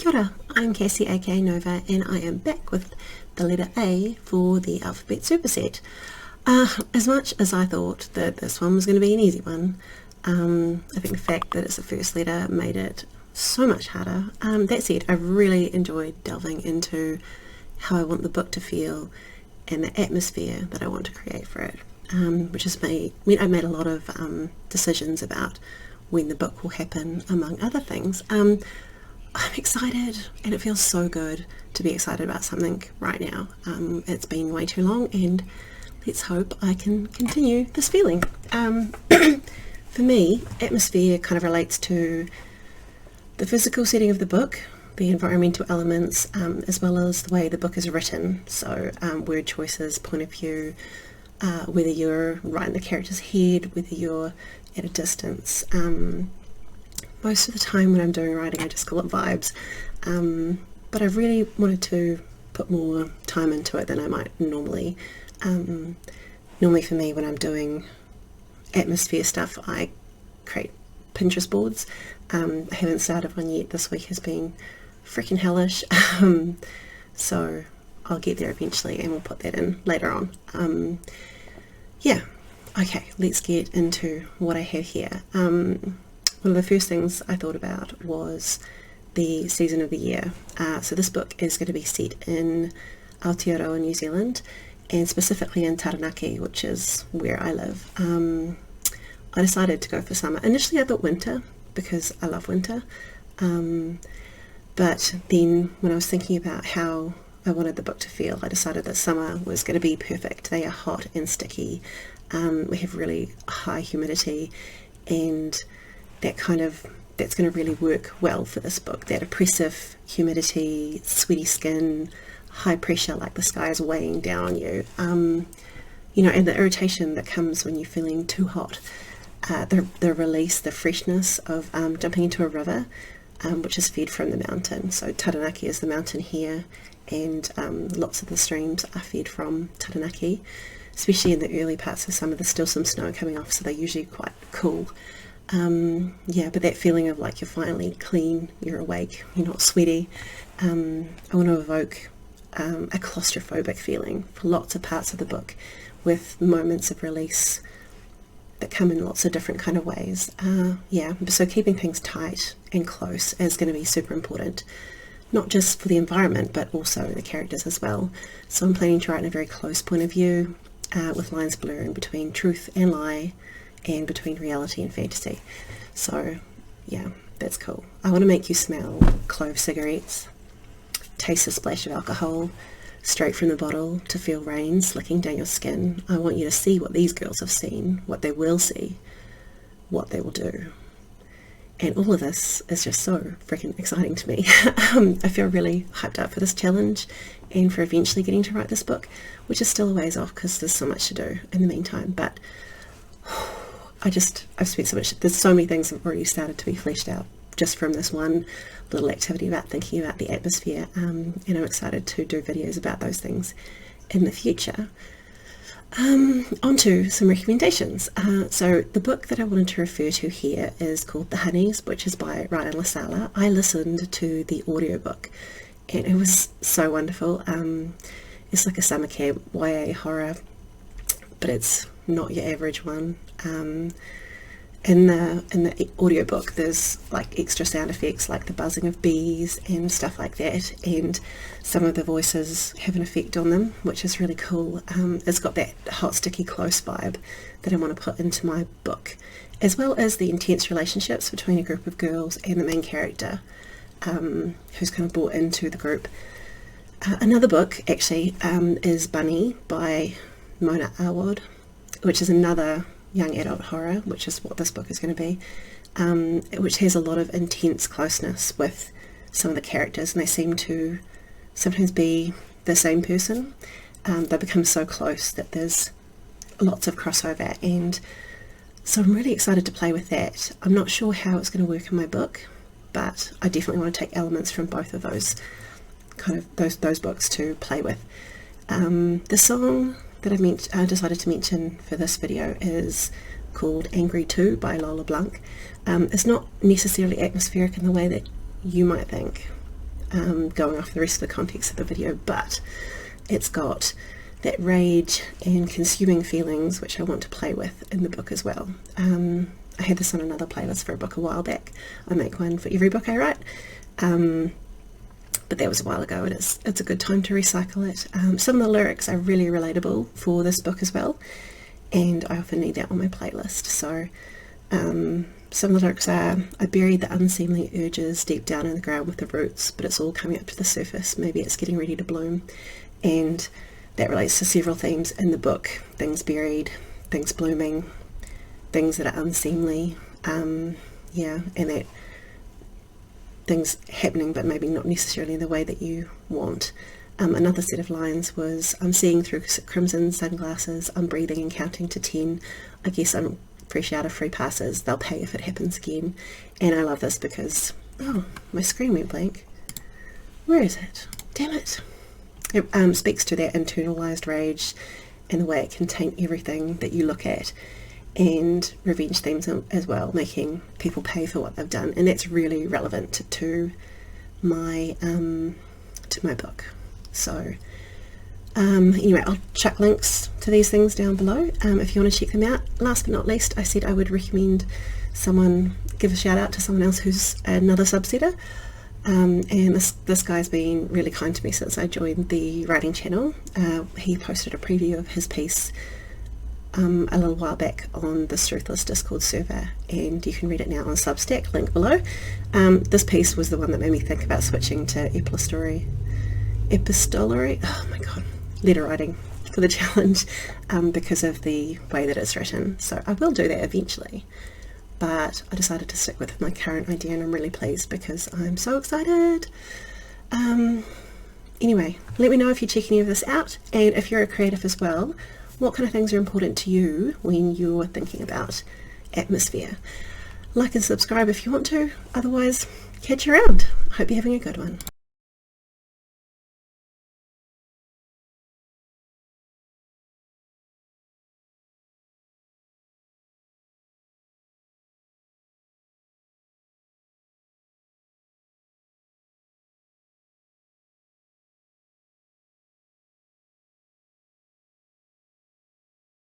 Kia ora, I'm Cassie a.k.a. Nova, and I am back with the letter A for the alphabet superset. As much as I thought that this one was going to be an easy one, I think the fact that it's the first letter made it so much harder. That said, I really enjoyed delving into how I want the book to feel and the atmosphere that I want to create for it, which has made I made a lot of decisions about when the book will happen, among other things. I'm excited, and it feels so good to be excited about something right now. It's been way too long, and let's hope I can continue this feeling. For me, atmosphere kind of relates to the physical setting of the book, the environmental elements, as well as the way the book is written. So word choices, point of view, whether you're right in the character's head, whether you're at a distance. Most of the time when I'm doing writing, I just call it vibes, but I really wanted to put more time into it than I might normally. Normally for me, when I'm doing atmosphere stuff, I create Pinterest boards. I haven't started one yet. This week has been freaking hellish, so I'll get there eventually, and we'll put that in later on. Yeah, okay, let's get into what I have here. One of the first things I thought about was the season of the year. So this book is going to be set in Aotearoa, New Zealand, and specifically in Taranaki, which is where I live. I decided to go for summer. Initially I thought winter, because I love winter, but then when I was thinking about how I wanted the book to feel, I decided that summer was going to be perfect. They are hot and sticky. We have really high humidity, and that's going to really work well for this book. That oppressive humidity, sweaty skin, high pressure, like the sky is weighing down on you, and the irritation that comes when you're feeling too hot. The release, the freshness of jumping into a river, which is fed from the mountain. So Taranaki is the mountain here, and lots of the streams are fed from Taranaki, especially in the early parts of summer. There's still some snow coming off, so they're usually quite cool. But that feeling of like you're finally clean, you're awake, you're not sweaty. I want to evoke a claustrophobic feeling for lots of parts of the book, with moments of release that come in lots of different kind of ways. So keeping things tight and close is going to be super important, not just for the environment, but also the characters as well. So I'm planning to write in a very close point of view, with lines blurring between truth and lie, and between reality and fantasy. So yeah, that's cool. I want to make you smell clove cigarettes, taste the splash of alcohol straight from the bottle, to feel rain slicking down your skin. I want you to see what these girls have seen, what they will see, what they will do. And all of this is just so freaking exciting to me. I feel really hyped up for this challenge, and for eventually getting to write this book, which is still a ways off because there's so much to do in the meantime. But I've spent so much, there's so many things that have already started to be fleshed out just from this one little activity about thinking about the atmosphere, and I'm excited to do videos about those things in the future. On to some recommendations. So the book that I wanted to refer to here is called The Honeys, which is by Ryan Lasala. I listened to the audiobook, and it was so wonderful. It's like a summer camp YA horror, but it's not your average one. In the audiobook there's like extra sound effects, like the buzzing of bees and stuff like that, and some of the voices have an effect on them, which is really cool. It's got that hot sticky close vibe that I want to put into my book, as well as the intense relationships between a group of girls and the main character, who's kind of brought into the group. Another book actually is Bunny by Mona Awad, which is another young adult horror, which is what this book is going to be, which has a lot of intense closeness with some of the characters, and they seem to sometimes be the same person. They become so close that there's lots of crossover, and so I'm really excited to play with that. I'm not sure how it's going to work in my book, but I definitely want to take elements from both of those those books to play with. The song that I decided to mention for this video is called Angry 2 by Lola Blanc. It's not necessarily atmospheric in the way that you might think going off the rest of the context of the video, but it's got that rage and consuming feelings which I want to play with in the book as well. I had this on another playlist for a book a while back. I make one for every book I write, but that was a while ago, and it's a good time to recycle it. Some of the lyrics are really relatable for this book as well, and I often need that on my playlist. So some of the lyrics are, I buried the unseemly urges deep down in the ground with the roots, but it's all coming up to the surface. Maybe it's getting ready to bloom. And that relates to several themes in the book. Things buried, things blooming, things that are unseemly, and that things happening but maybe not necessarily in the way that you want. Another set of lines was, I'm seeing through crimson sunglasses, I'm breathing and counting to 10. I guess I'm fresh out of free passes, they'll pay if it happens again. And I love this because, oh, my screen went blank. Where is it? Damn it. It speaks to that internalized rage and the way it can taint everything that you look at, and revenge themes as well, making people pay for what they've done, and that's really relevant to my book. So anyway, I'll chuck links to these things down below if you want to check them out. Last but not least, I said I would recommend give a shout out to someone else who's another subsetter. And this guy's been really kind to me since I joined the writing channel. He posted a preview of his piece a little while back on the Ruthless Discord server, and you can read it now on Substack, link below. This piece was the one that made me think about switching to epistolary, oh my god, letter writing for the challenge, because of the way that it's written. So I will do that eventually, but I decided to stick with my current idea, and I'm really pleased because I'm so excited. Anyway, let me know if you check any of this out, and if you're a creative as well, what kind of things are important to you when you're thinking about atmosphere. Like and subscribe if you want to, otherwise catch you around. Hope you're having a good one.